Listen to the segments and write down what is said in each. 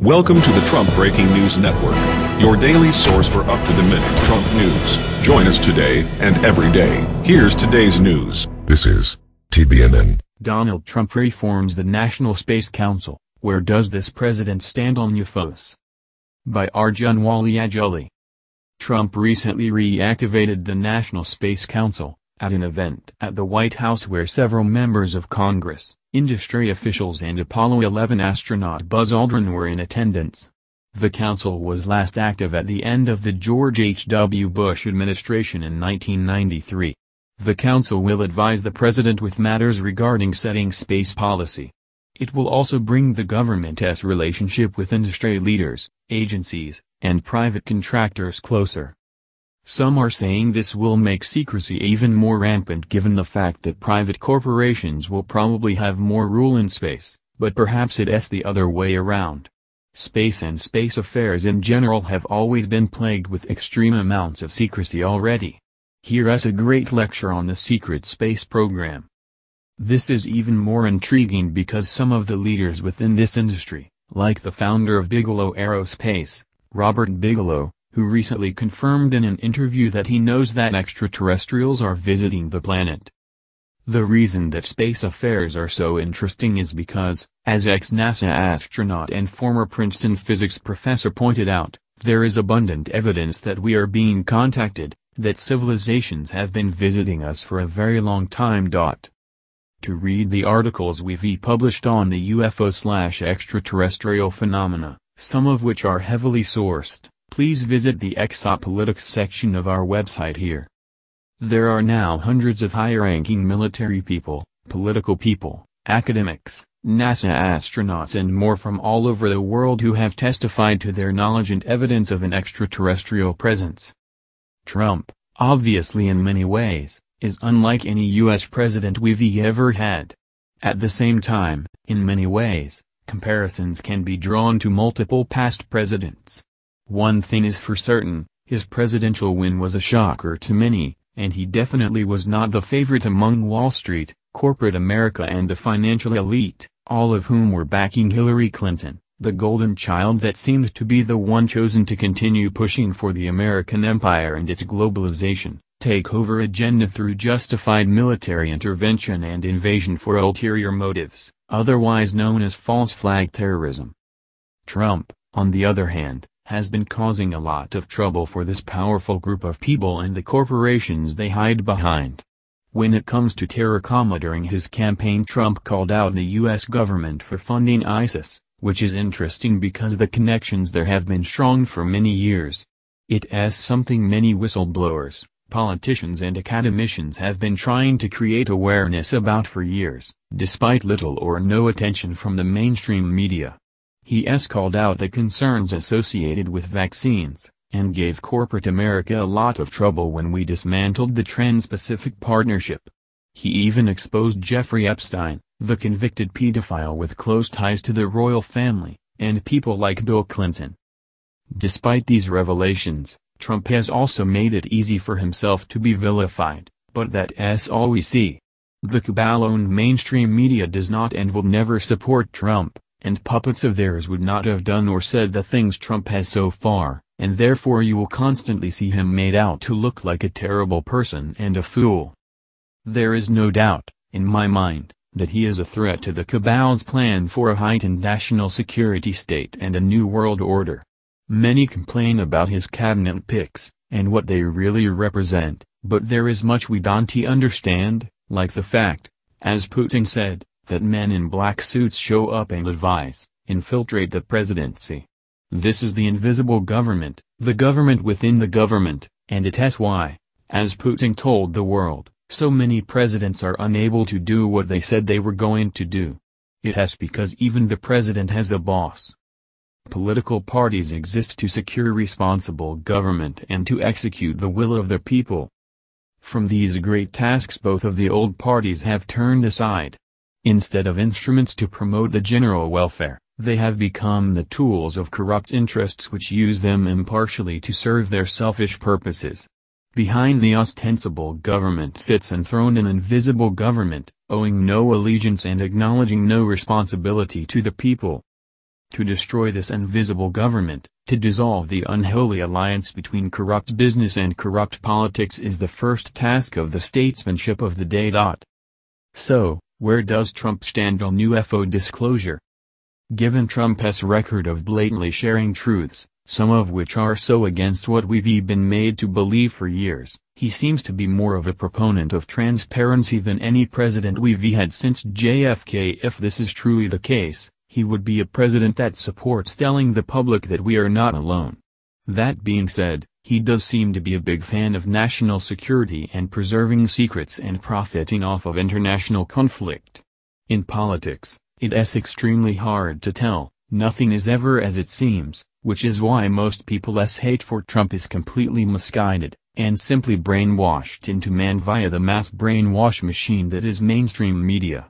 Welcome to the Trump Breaking News Network, your daily source for up-to-the-minute Trump news. Join us today and every day. Here's today's news. This is TBNN. Donald Trump reforms the National Space Council. Where does this president stand on Ufos? By Arjun Waliajuli. Trump recently reactivated the National Space Council at an event at the White House where several members of Congress, industry officials and Apollo 11 astronaut Buzz Aldrin were in attendance. The council was last active at the end of the George H.W. Bush administration in 1993. The council will advise the president with matters regarding setting space policy. It will also bring the government's relationship with industry leaders, agencies, and private contractors closer. Some are saying this will make secrecy even more rampant given the fact that private corporations will probably have more rule in space, but perhaps it's the other way around. Space and space affairs in general have always been plagued with extreme amounts of secrecy already. Here's a great lecture on the secret space program. This is even more intriguing because some of the leaders within this industry, like the founder of Bigelow Aerospace, Robert Bigelow, who recently confirmed in an interview that he knows that extraterrestrials are visiting the planet. The reason that space affairs are so interesting is because, as ex-NASA astronaut and former Princeton physics professor pointed out, there is abundant evidence that we are being contacted, that civilizations have been visiting us for a very long time. To read the articles we've published on the UFO/extraterrestrial phenomena, some of which are heavily sourced, please visit the Exopolitics section of our website here. There are now hundreds of high-ranking military people, political people, academics, NASA astronauts and more from all over the world who have testified to their knowledge and evidence of an extraterrestrial presence. Trump, obviously in many ways, is unlike any U.S. president we've ever had. At the same time, in many ways, comparisons can be drawn to multiple past presidents. One thing is for certain, his presidential win was a shocker to many, and he definitely was not the favorite among Wall Street, corporate America and the financial elite, all of whom were backing Hillary Clinton, the golden child that seemed to be the one chosen to continue pushing for the American empire and its globalization, takeover agenda through justified military intervention and invasion for ulterior motives, otherwise known as false flag terrorism. Trump, on the other hand, has been causing a lot of trouble for this powerful group of people and the corporations they hide behind. When it comes to terror, during his campaign Trump called out the U.S. government for funding ISIS, which is interesting because the connections there have been strong for many years. It's something many whistleblowers, politicians and academicians have been trying to create awareness about for years, despite little or no attention from the mainstream media. He called out the concerns associated with vaccines, and gave corporate America a lot of trouble when we dismantled the Trans-Pacific Partnership. He even exposed Jeffrey Epstein, the convicted pedophile with close ties to the royal family, and people like Bill Clinton. Despite these revelations, Trump has also made it easy for himself to be vilified, but that's all we see. The cabal-owned mainstream media does not and will never support Trump, and puppets of theirs would not have done or said the things Trump has so far, and therefore you will constantly see him made out to look like a terrible person and a fool. There is no doubt, in my mind, that he is a threat to the cabal's plan for a heightened national security state and a new world order. Many complain about his cabinet picks, and what they really represent, but there is much we don't understand, like the fact, as Putin said, that men in black suits show up and advise, infiltrate the presidency. This is the invisible government, the government within the government, and it's why, as Putin told the world, so many presidents are unable to do what they said they were going to do. It's because even the president has a boss. Political parties exist to secure responsible government and to execute the will of the people. From these great tasks both of the old parties have turned aside. Instead of instruments to promote the general welfare, they have become the tools of corrupt interests which use them impartially to serve their selfish purposes. Behind the ostensible government sits enthroned an invisible government, owing no allegiance and acknowledging no responsibility to the people. To destroy this invisible government, to dissolve the unholy alliance between corrupt business and corrupt politics is the first task of the statesmanship of the day. So, where does Trump stand on UFO disclosure? Given Trump's record of blatantly sharing truths, some of which are so against what we've been made to believe for years, he seems to be more of a proponent of transparency than any president we've had since JFK. If this is truly the case, he would be a president that supports telling the public that we are not alone. That being said, he does seem to be a big fan of national security and preserving secrets and profiting off of international conflict. In politics, it's extremely hard to tell, nothing is ever as it seems, which is why most people's hate for Trump is completely misguided, and simply brainwashed into man via the mass brainwash machine that is mainstream media.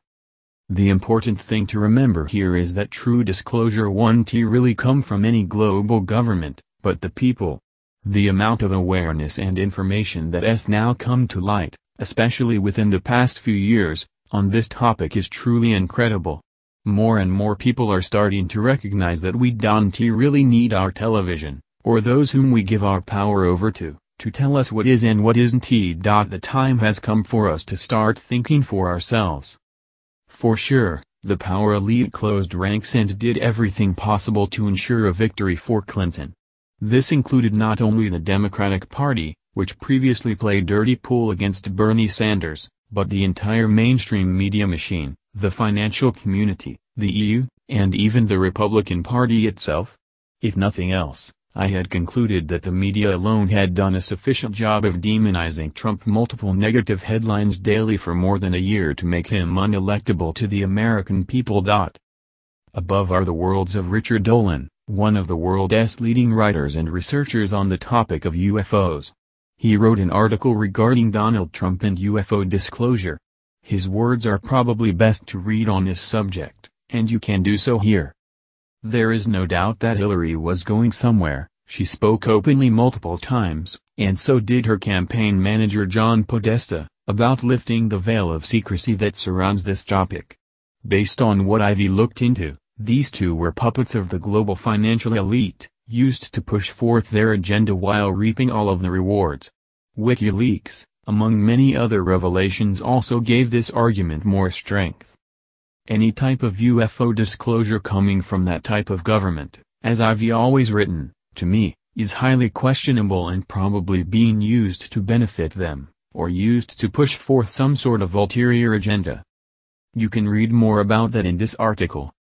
The important thing to remember here is that true disclosure won't really come from any global government, but the people. The amount of awareness and information that has now come to light, especially within the past few years, on this topic is truly incredible. More and more people are starting to recognize that we don't really need our television, or those whom we give our power over to tell us what is and what isn't. The time has come for us to start thinking for ourselves. For sure, the power elite closed ranks and did everything possible to ensure a victory for Clinton. This included not only the Democratic Party, which previously played dirty pool against Bernie Sanders, but the entire mainstream media machine, the financial community, the EU, and even the Republican Party itself. If nothing else, I had concluded that the media alone had done a sufficient job of demonizing Trump. Multiple negative headlines daily for more than a year to make him unelectable to the American people. Above are the words of Richard Dolan, one of the world's leading writers and researchers on the topic of UFOs. He wrote an article regarding Donald Trump and UFO disclosure. His words are probably best to read on this subject, and you can do so here. There is no doubt that Hillary was going somewhere. She spoke openly multiple times, and so did her campaign manager John Podesta, about lifting the veil of secrecy that surrounds this topic. Based on what I've looked into, these two were puppets of the global financial elite, used to push forth their agenda while reaping all of the rewards. WikiLeaks, among many other revelations, also gave this argument more strength. Any type of UFO disclosure coming from that type of government, as I've always written, to me, is highly questionable and probably being used to benefit them, or used to push forth some sort of ulterior agenda. You can read more about that in this article.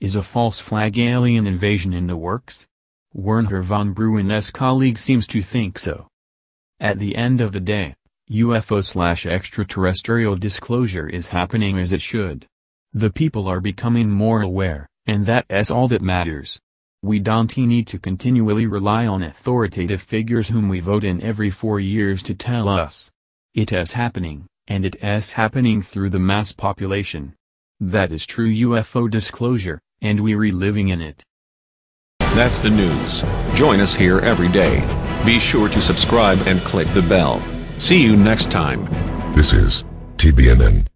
Is a false flag alien invasion in the works? Wernher von Braun's colleague seems to think so. At the end of the day, UFO/extraterrestrial disclosure is happening as it should. The people are becoming more aware, and that's all that matters. We don't need to continually rely on authoritative figures whom we vote in every 4 years to tell us. It is happening, and it is happening through the mass population. That is true UFO disclosure, and we're living in it. That's the news. Join us here every day. Be sure to subscribe and click the bell. See you next time. This is TBNN.